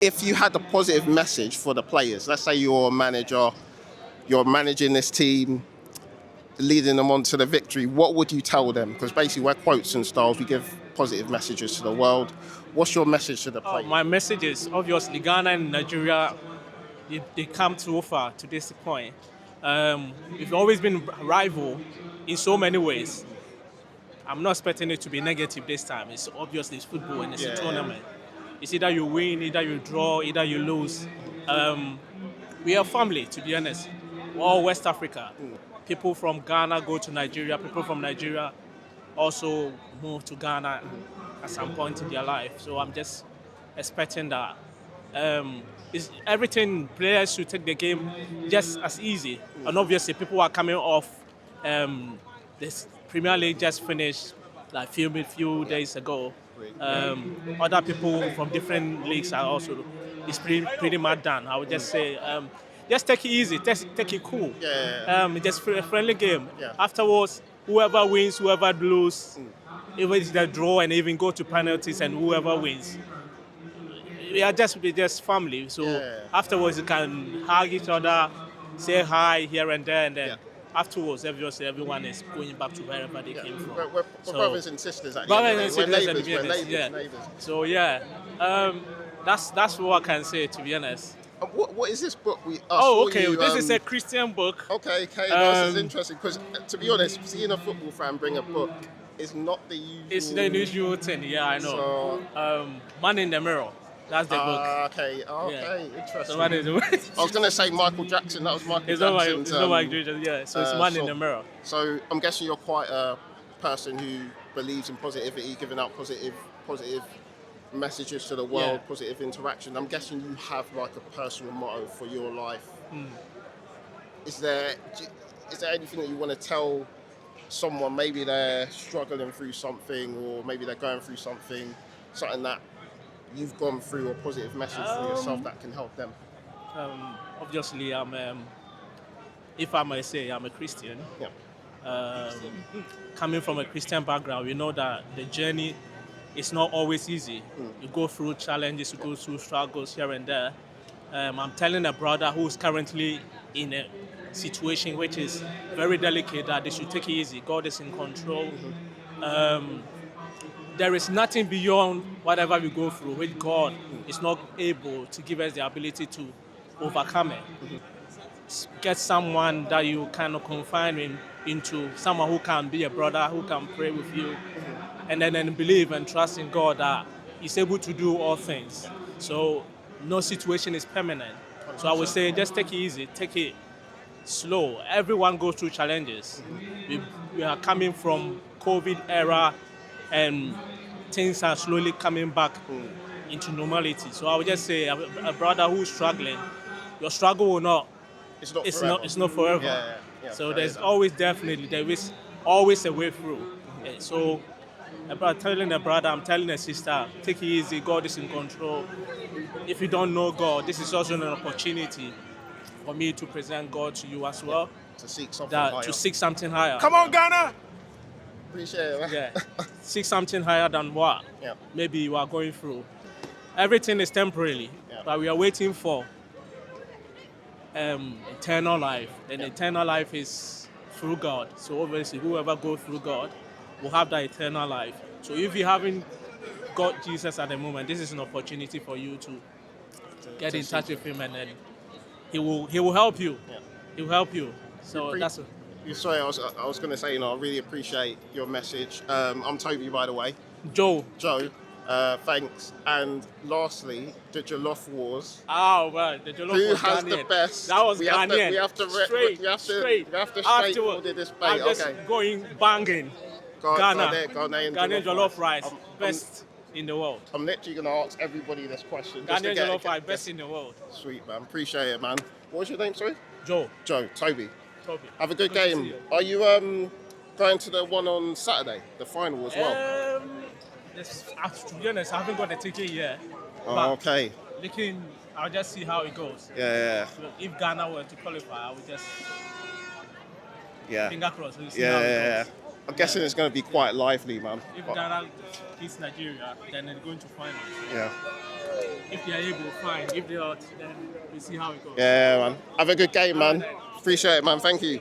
If you had a positive message for the players, let's say you're a manager, you're managing this team, leading them on to the victory, what would you tell them? Because basically we're quotes and styles, we give positive messages to the world. What's your message to the players? My message is obviously Ghana and Nigeria, they come too far to this point. We've always been rival in so many ways. I'm not expecting it to be negative this time. It's obviously it's football and it's a tournament. It's either you win, either you draw, either you lose. We are family, to be honest. We're all West Africa. People from Ghana go to Nigeria. People from Nigeria also move to Ghana at some point in their life. So I'm just expecting that everything, players should take the game just as easy. And obviously people are coming off this Premier League just finished like few days ago. Other people from different leagues are also, it's pretty much done. I would just say, just take it easy, take it cool. Just a friendly game. Afterwards, whoever wins, whoever loses, even if they draw and even go to penalties and whoever wins, we are just family. So afterwards, you can hug each other, say hi here and there, and then afterwards, everyone is going back to wherever they came from. We're brothers and sisters. Brothers and sisters, we're neighbours. So that's what I can say, to be honest. What is this book? This is a Christian book. Okay, this is interesting because, to be honest, seeing a football fan bring a book is not the usual. It's the usual thing, I know. So, Man in the Mirror. That's the book. Okay, interesting. So Man in the Mirror. I was going to say Michael Jackson. That was Michael Jackson. It's not Michael Jackson. So it's Man in the Mirror. So I'm guessing you're quite a person who believes in positivity, giving out positive messages to the world, positive interaction. I'm guessing you have like a personal motto for your life. Is there anything that you want to tell someone? Maybe they're struggling through something, or maybe they're going through something that you've gone through, a positive message for yourself that can help them. Obviously, if I may say, I'm a Christian. Coming from a Christian background, we know that the journey is not always easy. You go through challenges, you go through struggles here and there. I'm telling a brother who's currently in a situation which is very delicate that they should take it easy. God is in control. There is nothing beyond whatever we go through which God is not able to give us the ability to overcome it. Get someone that you kind of confine into, someone who can be a brother, who can pray with you, and then believe and trust in God that He's able to do all things. So no situation is permanent. So I would say just take it easy, take it slow. Everyone goes through challenges. We are coming from COVID era and things are slowly coming back into normality. So I would just say a brother who's struggling, your struggle will not, it's not forever. So there is always a way through. So I'm telling a brother, I'm telling a sister, take it easy, God is in control. If you don't know God, this is also an opportunity for me to present God to you as well. To seek something higher. To seek something higher. Come on, Ghana! Appreciate it. Seek something higher than what maybe you are going through. Everything is temporary, but we are waiting for eternal life. And eternal life is through God. So obviously, whoever goes through God will have that eternal life. So if you haven't got Jesus at the moment, this is an opportunity for you to get in touch with Him, and then He will help you. He will help you. So that's. Sorry, I was going to say, I really appreciate your message. I'm Toby, by the way. Joe. Thanks. And lastly, the Jollof Wars. Oh, man, the Jollof Who was has Ghanaian. the best? That was Ghanaian. We have to straight. straight order this plate. I'm just going banging. Ghanaian jollof rice, best in the world. I'm literally going to ask everybody this question. Ghanaian jollof rice, best in the world. Sweet, man. Appreciate it, man. What was your name, sorry? Joe. Toby. Have a good game. Are you going to the one on Saturday, the final as well? To be honest, I haven't got the ticket yet. Okay. I'll just see how it goes. Yeah. So if Ghana were to qualify, I would just finger crossed. We'll see how it goes. I'm guessing it's going to be quite lively, man. If Ghana beats Nigeria, then they're going to finals. Yeah. If they are able, fine. If they are not, then we see how it goes. Yeah, man. Have a good game, man. Appreciate it, man. Thank you.